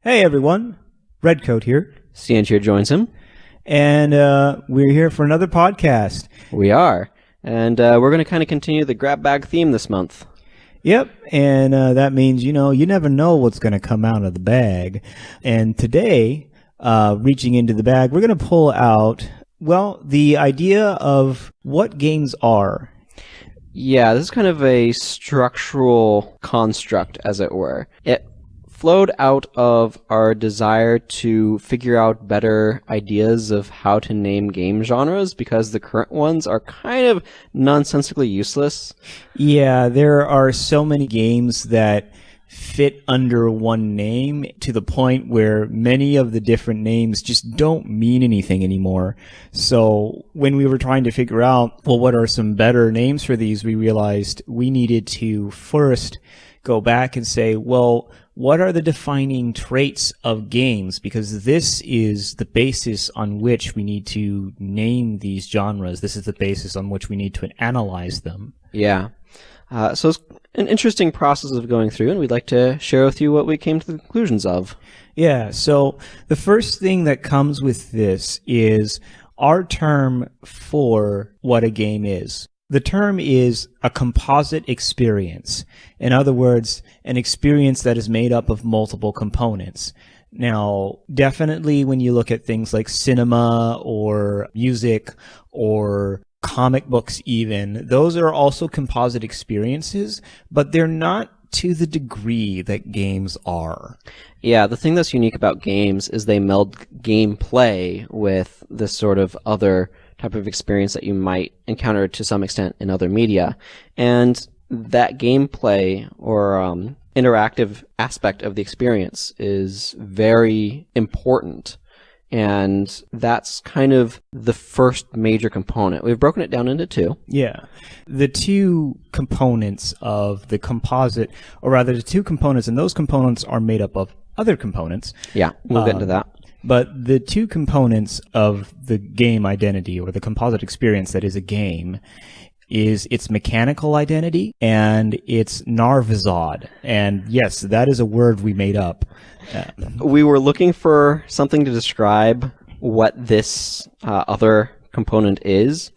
Hey everyone, Redcoat here. Cian here joins him. And we're here for another podcast. We are. And we're going to kind of continue the grab bag theme this month. Yep, and that means, you never know what's going to come out of the bag. And today, reaching into the bag, we're going to pull out, the idea of what games are. Yeah, this is kind of a structural construct, as it were. It flowed out of our desire to figure out better ideas of how to name game genres because the current ones are kind of nonsensically useless. Yeah, there are so many games that fit under one name to the point where many of the different names just don't mean anything anymore. So when we were trying to figure out, what are some better names for these, we realized we needed to first go back and say, what are the defining traits of games? Because this is the basis on which we need to name these genres. This is the basis on which we need to analyze them. Yeah. So it's an interesting process of going through, and we'd like to share with you what we came to the conclusions of. Yeah, so the first thing that comes with this is our term for what a game is. The term is a composite experience. In other words, an experience that is made up of multiple components. Now, definitely when you look at things like cinema or music or comic books even, those are also composite experiences, but they're not to the degree that games are. Yeah, the thing that's unique about games is they meld gameplay with this sort of other type of experience that you might encounter to some extent in other media. And that gameplay or interactive aspect of the experience is very important. And that's kind of the first major component. We've broken it down into two. Yeah. The two components of the composite, or rather the two components, and those components are made up of other components. Yeah, we'll get into that. But the two components of the game identity, or the composite experience that is a game, is its mechanical identity and its narvizod. And yes, that is a word we made up. We were looking for something to describe what this other component is,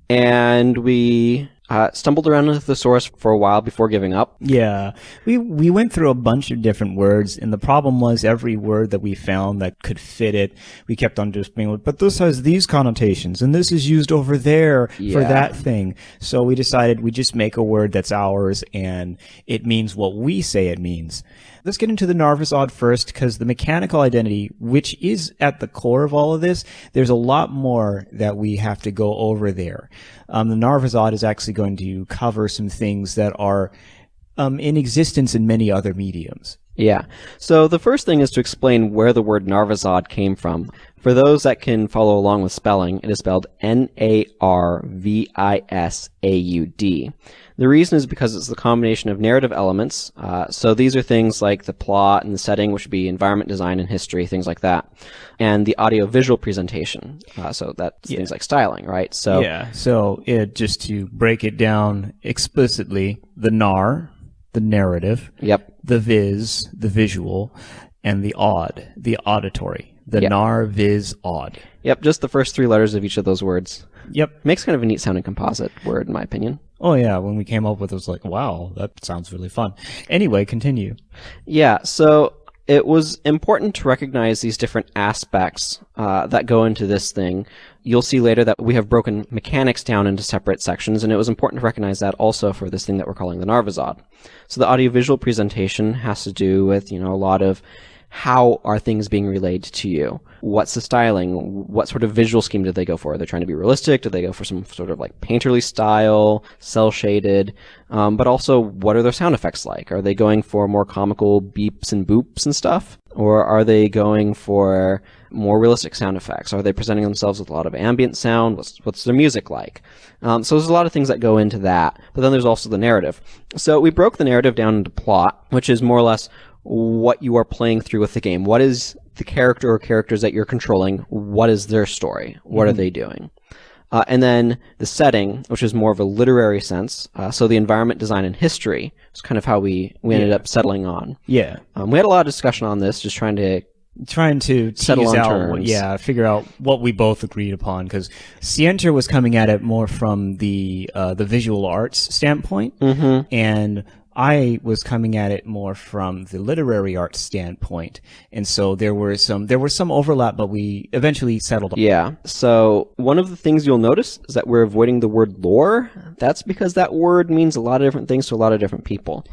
and we stumbled around with the thesaurus for a while before giving up. Yeah, we went through a bunch of different words, and the problem was every word that we found that could fit it, we kept on just being, but this has these connotations, and this is used over there for that thing. So we decided we just make a word that's ours, and it means what we say it means. Let's get into the narvizod first, because the mechanical identity, which is at the core of all of this, there's a lot more that we have to go over there. The narvizod is actually going to cover some things that are in existence in many other mediums. Yeah. So the first thing is to explain where the word narvizod came from. For those that can follow along with spelling, it is spelled N-A-R-V-I-S-A-U-D. The reason is because it's the combination of narrative elements. So these are things like the plot and the setting, which would be environment design and history, things like that. And the audio-visual presentation. So that's things like styling, right? So just to break it down explicitly, the nar, the narrative. Yep. The viz, the visual, and the odd, the auditory. The nar, viz, odd. Yep, just the first three letters of each of those words. Yep. Makes kind of a neat sounding composite word, in my opinion. Oh, yeah. When we came up with it, it was like, wow, that sounds really fun. Anyway, continue. Yeah, so it was important to recognize these different aspects that go into this thing. You'll see later that we have broken mechanics down into separate sections, and it was important to recognize that also for this thing that we're calling the narvizod. So the audiovisual presentation has to do with, a lot of how are things being relayed to you? What's the styling? What sort of visual scheme did they go for? Are they trying to be realistic? Did they go for some sort of like painterly style, cel-shaded? But also, what are their sound effects like? Are they going for more comical beeps and boops and stuff? Or are they going for more realistic sound effects? Are they presenting themselves with a lot of ambient sound? What's their music like? So there's a lot of things that go into that. But then there's also the narrative. So we broke the narrative down into plot, which is more or less what you are playing through with the game. What is the character or characters that you're controlling? What is their story? What are they doing? And then the setting, which is more of a literary sense. So the environment, design, and history is kind of how we ended up settling on. Yeah. We had a lot of discussion on this, just trying to settle on out, terms. figure out what we both agreed upon, because Cienter was coming at it more from the visual arts standpoint, and I was coming at it more from the literary arts standpoint, and so there was some overlap, but we eventually settled on. Yeah. So one of the things you'll notice is that we're avoiding the word lore. That's because that word means a lot of different things to a lot of different people.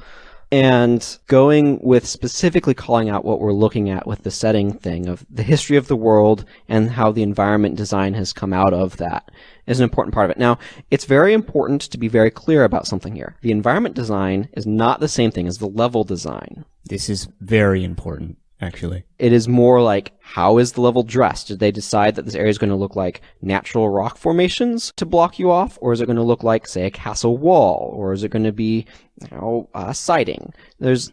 And going with specifically calling out what we're looking at with the setting thing of the history of the world and how the environment design has come out of that is an important part of it. Now, it's very important to be very clear about something here. The environment design is not the same thing as the level design. This is very important, actually. It is more like, how is the level dressed? Did they decide that this area is going to look like natural rock formations to block you off? Or is it going to look like, say, a castle wall? Or is it going to be, siding? There's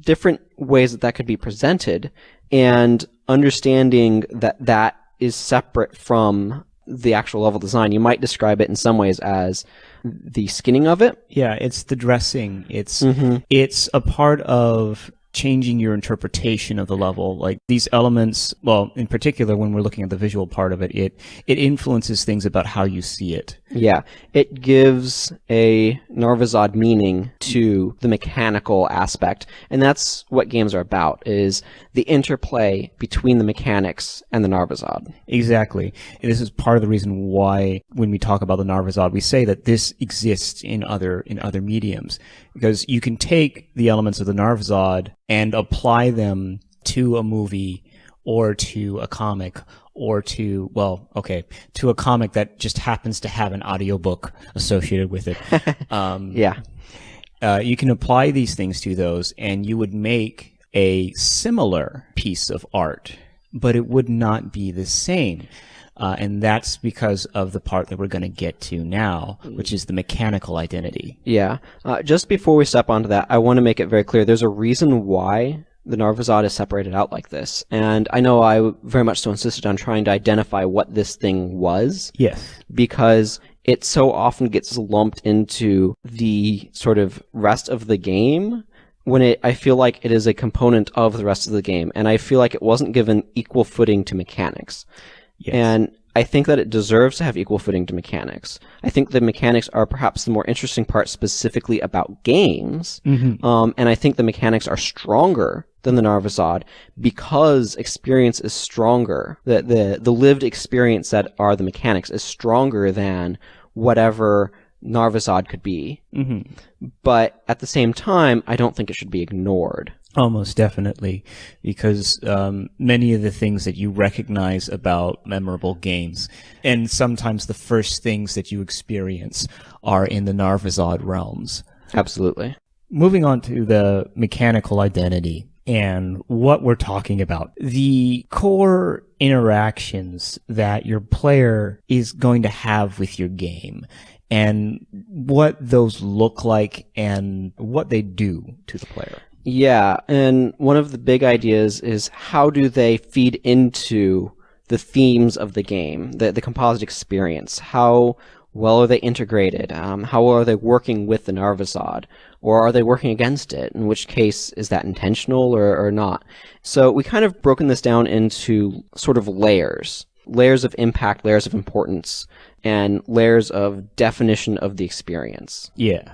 different ways that could be presented, and understanding that that is separate from the actual level design. You might describe it in some ways as the skinning of it. Yeah, it's the dressing. It's a part of changing your interpretation of the level. Like these elements, well, in particular, when we're looking at the visual part of it, it influences things about how you see it. Yeah, it gives a Narvazod meaning to the mechanical aspect, and that's what games are about, is the interplay between the mechanics and the Narvazod. Exactly. And this is part of the reason why when we talk about the Narvazod, we say that this exists in other mediums, because you can take the elements of the Narvazod and apply them to a movie or to a comic or to a comic that just happens to have an audiobook associated with it. You can apply these things to those, and you would make a similar piece of art, but it would not be the same. And that's because of the part that we're going to get to now, which is the mechanical identity. Yeah. Just before we step onto that, I want to make it very clear. There's a reason why the Narvazod is separated out like this. And I know I very much so insisted on trying to identify what this thing was. Yes. Because it so often gets lumped into the sort of rest of the game when I feel like it is a component of the rest of the game. And I feel like it wasn't given equal footing to mechanics. Yes. And I think that it deserves to have equal footing to mechanics. I think the mechanics are perhaps the more interesting part specifically about games. And I think the mechanics are stronger than the Narvazod because experience is stronger. The lived experience that are the mechanics is stronger than whatever Narvazod could be. But at the same time, I don't think it should be ignored. Almost definitely, because many of the things that you recognize about memorable games, and sometimes the first things that you experience, are in the Narvazod realms. Absolutely. Moving on to the mechanical identity and what we're talking about. The core interactions that your player is going to have with your game, and what those look like and what they do to the player. Yeah, and one of the big ideas is how do they feed into the themes of the game, the composite experience? How well are they integrated? How well are they working with the Narvazod? Or are they working against it? In which case, is that intentional or not? So we kind of broken this down into sort of layers. Layers of impact, layers of importance, and layers of definition of the experience. Yeah.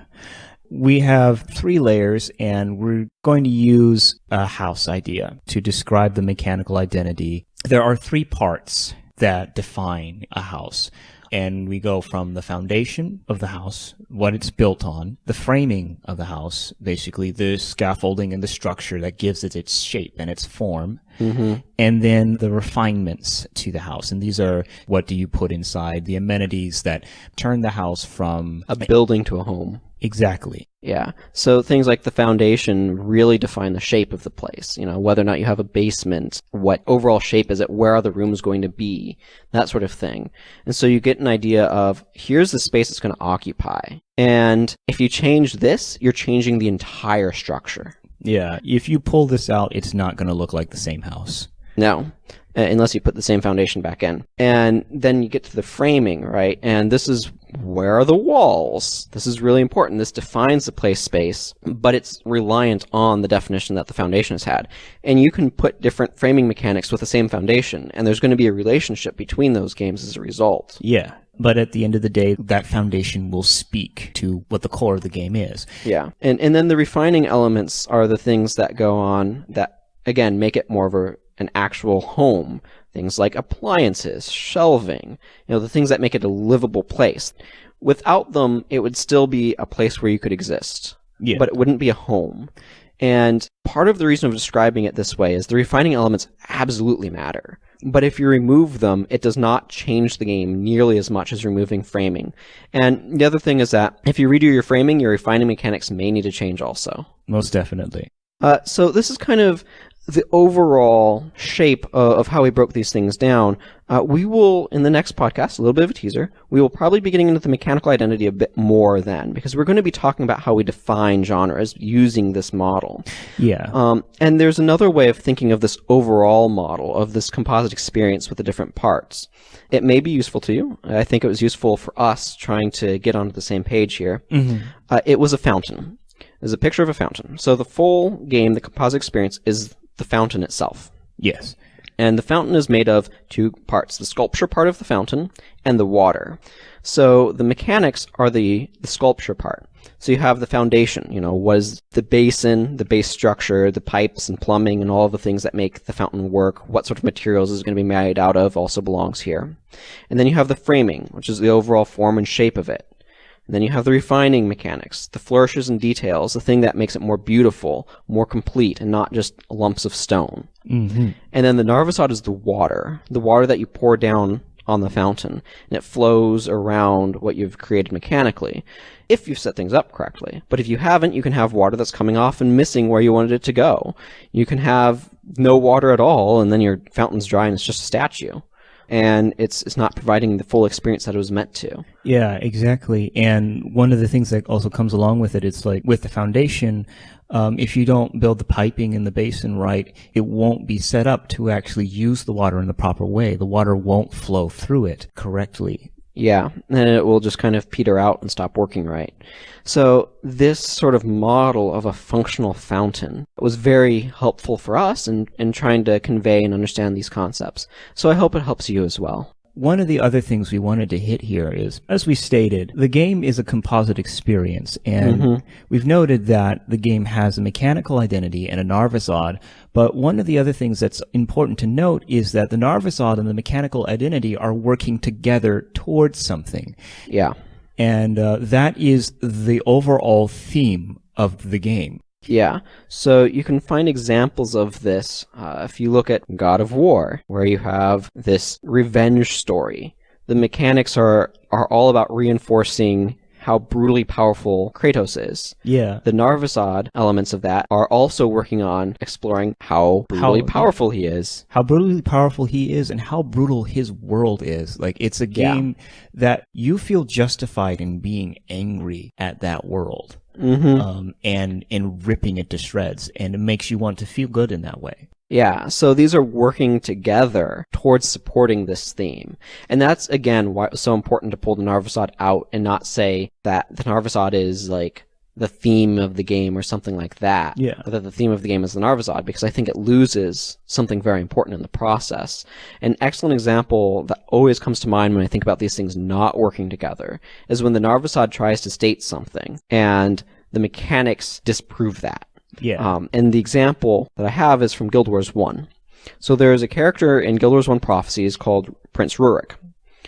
We have 3 layers, and we're going to use a house idea to describe the mechanical identity. There are 3 parts that define a house, and we go from the foundation of the house, what it's built on, the framing of the house, basically the scaffolding and the structure that gives it its shape and its form, and then the refinements to the house. And these are, what do you put inside, the amenities that turn the house from a building to a home. Exactly. Yeah. So things like the foundation really define the shape of the place. You know, whether or not you have a basement, what overall shape is it, where are the rooms going to be, that sort of thing. And so you get an idea of, here's the space it's going to occupy. And if you change this, you're changing the entire structure. Yeah. If you pull this out, it's not going to look like the same house. No. Unless you put the same foundation back in. And then you get to the framing, right? And this is, where are the walls? This is really important. This defines the play space, but it's reliant on the definition that the foundation has had. And you can put different framing mechanics with the same foundation, and there's going to be a relationship between those games as a result. Yeah. But at the end of the day, that foundation will speak to what the core of the game is. Yeah. And then the refining elements are the things that go on that, again, make it more of an actual home. Things like appliances, shelving, the things that make it a livable place. Without them, it would still be a place where you could exist, but it wouldn't be a home. And part of the reason of describing it this way is the refining elements absolutely matter. But if you remove them, it does not change the game nearly as much as removing framing. And the other thing is that if you redo your framing, your refining mechanics may need to change also. Most definitely. So this is kind of the overall shape of how we broke these things down. We will, in the next podcast, a little bit of a teaser, we will probably be getting into the mechanical identity a bit more then, because we're going to be talking about how we define genres using this model. Yeah. And there's another way of thinking of this overall model, of this composite experience with the different parts. It may be useful to you. I think it was useful for us trying to get onto the same page here. Mm-hmm. It was a fountain. There's a picture of a fountain. So the full game, the composite experience, is the fountain itself. Yes. And the fountain is made of two parts, the sculpture part of the fountain and the water. So the mechanics are the sculpture part. So you have the foundation, what is the basin, the base structure, the pipes and plumbing and all of the things that make the fountain work, what sort of materials is going to be made out of also belongs here. And then you have the framing, which is the overall form and shape of it. And then you have the refining mechanics, the flourishes and details, the thing that makes it more beautiful, more complete, and not just lumps of stone. Mm-hmm. And then the Narvasad is the water that you pour down on the fountain, and it flows around what you've created mechanically, if you've set things up correctly. But if you haven't, you can have water that's coming off and missing where you wanted it to go. You can have no water at all, and then your fountain's dry and it's just a statue. And it's not providing the full experience that it was meant to. Yeah, exactly. And one of the things that also comes along with it, it's like with the foundation, if you don't build the piping in the basin right, it won't be set up to actually use the water in the proper way. The water won't flow through it correctly. Yeah, and it will just kind of peter out and stop working right. So this sort of model of a functional fountain was very helpful for us in trying to convey and understand these concepts. So I hope it helps you as well. One of the other things we wanted to hit here is, as we stated, the game is a composite experience, and we've noted that the game has a mechanical identity and a Narvasad, but one of the other things that's important to note is that the Narvasad and the mechanical identity are working together towards something. Yeah. And that is the overall theme of the game. Yeah, so you can find examples of this if you look at God of War, where you have this revenge story. The mechanics are all about reinforcing how brutally powerful Kratos is. Yeah. The Narvasad elements of that are also working on exploring how brutally powerful he is. How brutally powerful he is and how brutal his world is. Like, it's a game that you feel justified in being angry at that world. And ripping it to shreds, and it makes you want to feel good in that way. Yeah, so these are working together towards supporting this theme. And that's, again, why it's so important to pull the Narvasad out and not say that the Narvasad is, like, the theme of the game or something like that. Yeah. Or that the theme of the game is the Narvasad, because I think it loses something very important in the process. An excellent example that always comes to mind when I think about these things not working together is when the Narvasad tries to state something, and the mechanics disprove that. Yeah. And the example that I have is from Guild Wars 1. So there is a character in Guild Wars 1 Prophecies called Prince Rurik.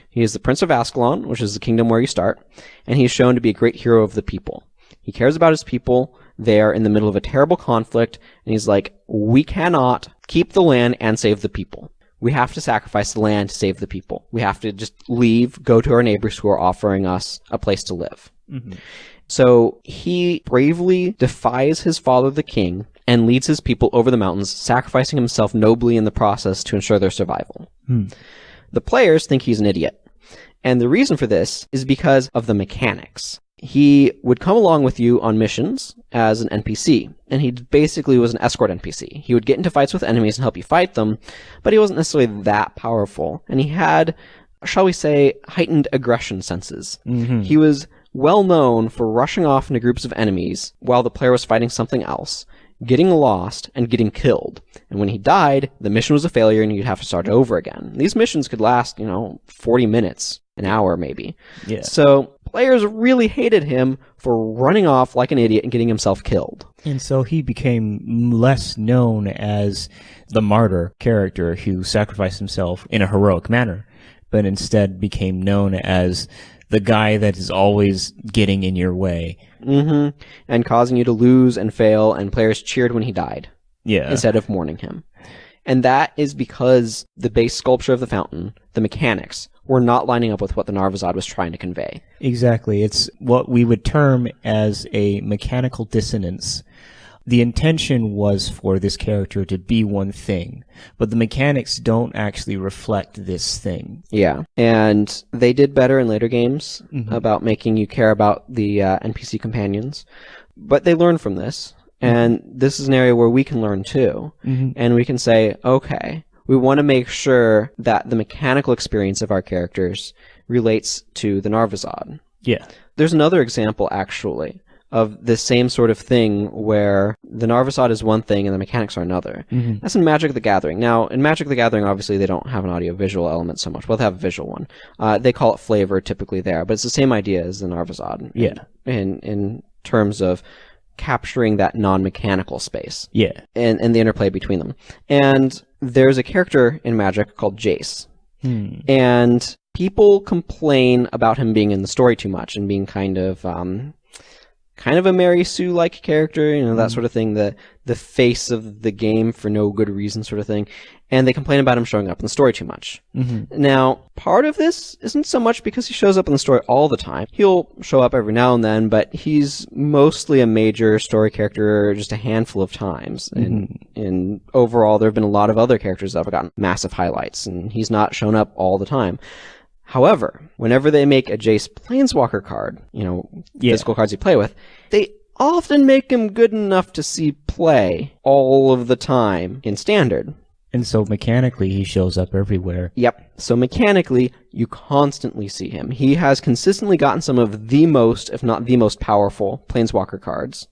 He is the Prince of Ascalon, which is the kingdom where you start, and he is shown to be a great hero of the people. He cares about his people. They are in the middle of a terrible conflict, and he's like, we cannot keep the land and save the people. We have to sacrifice the land to save the people. We have to just leave, go to our neighbors who are offering us a place to live. Mm-hmm. So he bravely defies his father, the king, and leads his people over the mountains, sacrificing himself nobly in the process to ensure their survival. The players think he's an idiot. And the reason for this is because of the mechanics. he would come along with you on missions as an NPC, and he basically was an escort NPC. He would get into fights with enemies and help you fight them, but he wasn't necessarily that powerful, and he had, shall we say, heightened aggression senses. Mm-hmm. He was well known for rushing off into groups of enemies while the player was fighting something else, getting lost, and getting killed. And when he died, the mission was a failure and you'd have to start over again. These missions could last, 40 minutes, an hour maybe. Yeah. So players really hated him for running off like an idiot and getting himself killed. And so he became less known as the martyr character who sacrificed himself in a heroic manner, but instead became known as the guy that is always getting in your way. Mm-hmm. And causing you to lose and fail, and players cheered when he died. Yeah. Instead of mourning him. And that is because the base sculpture of the fountain, the mechanics, were not lining up with what the Narvazad was trying to convey. Exactly. It's what we would term as a mechanical dissonance. The intention was for this character to be one thing, but the mechanics don't actually reflect this thing. Yeah, and they did better in later games about making you care about the NPC companions, but they learned from this, and this is an area where we can learn too, and we can say, okay, we want to make sure that the mechanical experience of our characters relates to the Narvazad. Yeah. There's another example, actually, of the same sort of thing where the Narvazad is one thing and the mechanics are another. That's in Magic the Gathering. Now, in Magic the Gathering, obviously, they don't have an audio-visual element so much. Well, they have a visual one. They call it flavor typically there, but it's the same idea as the Narvazad. Yeah. In terms of capturing that non-mechanical space. Yeah. And the interplay between them. And there's a character in Magic called Jace. And people complain about him being in the story too much and being kind of a Mary Sue-like character, that sort of thing, the face of the game for no good reason sort of thing, and they complain about him showing up in the story too much. Now, part of this isn't so much because he shows up in the story all the time. He'll show up every now and then, but he's mostly a major story character just a handful of times, and overall there have been a lot of other characters that have gotten massive highlights, and he's not shown up all the time. However, whenever they make a Jace Planeswalker card, physical cards you play with, they often make him good enough to see play all of the time in Standard. And so mechanically, he shows up everywhere. Yep. So mechanically, you constantly see him. He has consistently gotten some of the most, if not the most powerful Planeswalker cards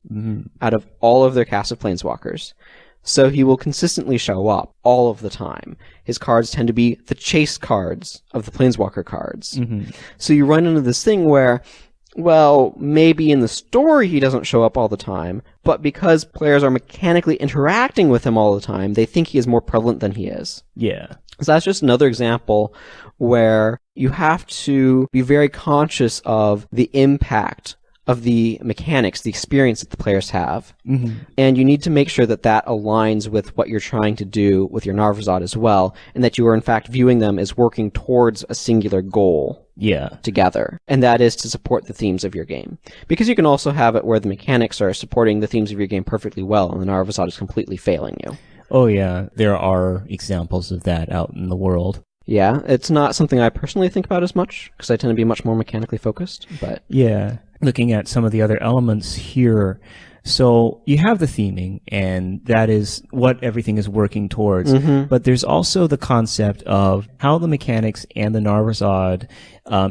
out of all of their cast of Planeswalkers. So he will consistently show up all of the time. His cards tend to be the chase cards of the Planeswalker cards. So you run into this thing where, well, maybe in the story he doesn't show up all the time, but because players are mechanically interacting with him all the time, they think he is more prevalent than he is. Yeah. So that's just another example where you have to be very conscious of the impact of the mechanics, the experience that the players have. And you need to make sure that that aligns with what you're trying to do with your Narvazad as well, and that you are in fact viewing them as working towards a singular goal together, and that is to support the themes of your game. Because you can also have it where the mechanics are supporting the themes of your game perfectly well, and the Narvazad is completely failing you. Oh yeah, there are examples of that out in the world. Yeah, it's not something I personally think about as much, because I tend to be much more mechanically focused, but... Yeah. Looking at some of the other elements here, so you have the theming, and that is what everything is working towards. But there's also the concept of how the mechanics and the Narvazad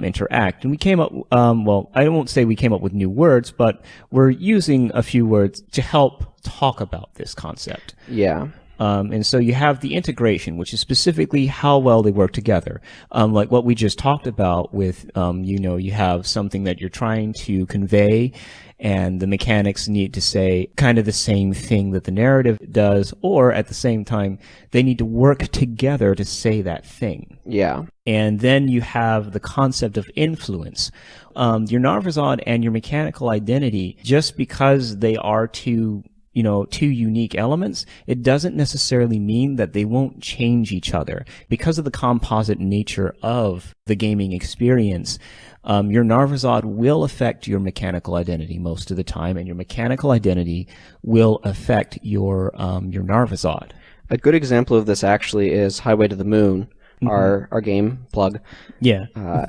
interact. And we came up, well, I won't say we came up with new words, but we're using a few words to help talk about this concept. Yeah. And so you have the integration, which is specifically how well they work together. Like what we just talked about with, you have something that you're trying to convey, and the mechanics need to say kind of the same thing that the narrative does, or at the same time, they need to work together to say that thing. Yeah. And then you have the concept of influence. Your Narvazad and your mechanical identity, just because they are two unique elements, it doesn't necessarily mean that they won't change each other. Because of the composite nature of the gaming experience, your Narvazad will affect your mechanical identity most of the time, and your mechanical identity will affect your Narvazad. A good example of this actually is Highway to the Moon, our game plug. Yeah.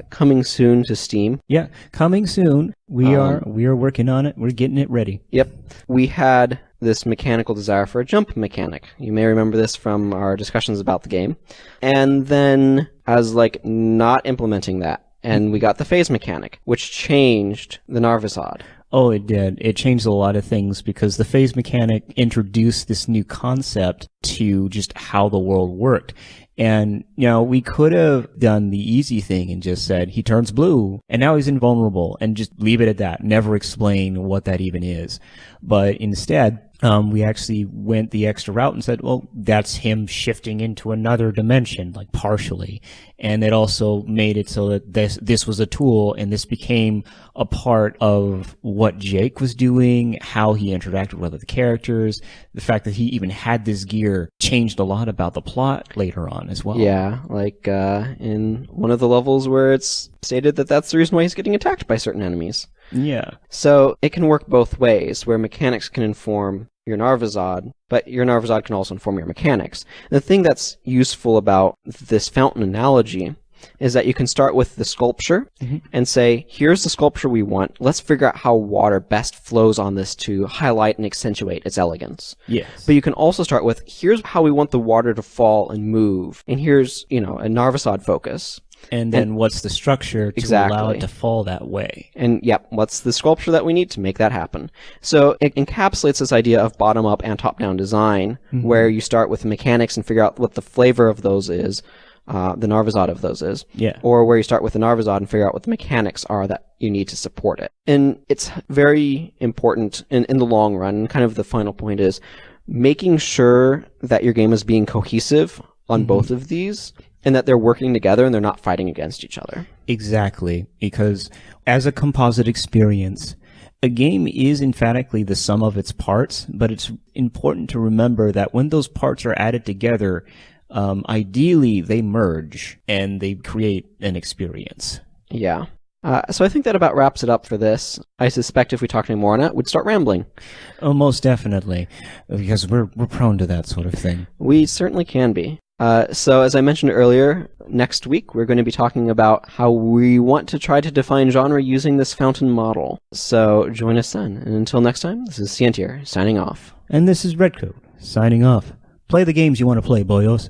Coming soon to Steam. Yeah, coming soon. We are working on it. We're getting it ready. Yep. We had this mechanical desire for a jump mechanic. You may remember this from our discussions about the game. And then as not implementing that, and we got the phase mechanic, which changed the Narvazod. Oh, it did. It changed a lot of things because the phase mechanic introduced this new concept to just how the world worked. And, we could have done the easy thing and just said, he turns blue, and now he's invulnerable, and just leave it at that, never explain what that even is. But instead, we actually went the extra route and said, well, that's him shifting into another dimension, partially. And it also made it so that this was a tool, and this became a part of what Jake was doing, how he interacted with other characters. The fact that he even had this gear changed a lot about the plot later on as well. Yeah, in one of the levels where it's stated that that's the reason why he's getting attacked by certain enemies. Yeah. So it can work both ways, where mechanics can inform your Narvazod, but your Narvazod can also inform your mechanics. The thing that's useful about this fountain analogy is that you can start with the sculpture and say, here's the sculpture we want. Let's figure out how water best flows on this to highlight and accentuate its elegance. Yes. But you can also start with, here's how we want the water to fall and move. And here's, a Narvazod focus. And then what's the structure to allow it to fall that way? And what's the sculpture that we need to make that happen? So it encapsulates this idea of bottom-up and top-down design, where you start with mechanics and figure out what the flavor of those is, the Narvazod of those is. Yeah. Or where you start with the Narvazod and figure out what the mechanics are that you need to support it. And it's very important in the long run. Kind of the final point is making sure that your game is being cohesive on both of these, and that they're working together and they're not fighting against each other. Exactly, because as a composite experience, a game is emphatically the sum of its parts, but it's important to remember that when those parts are added together, ideally they merge and they create an experience. Yeah. So I think that about wraps it up for this. I suspect if we talked any more on it, we'd start rambling. Oh, most definitely, because we're prone to that sort of thing. We certainly can be. So as I mentioned earlier, next week we're going to be talking about how we want to try to define genre using this fountain model. So join us then. And until next time, this is Cientier signing off. And this is Redcoat signing off. Play the games you want to play, boyos.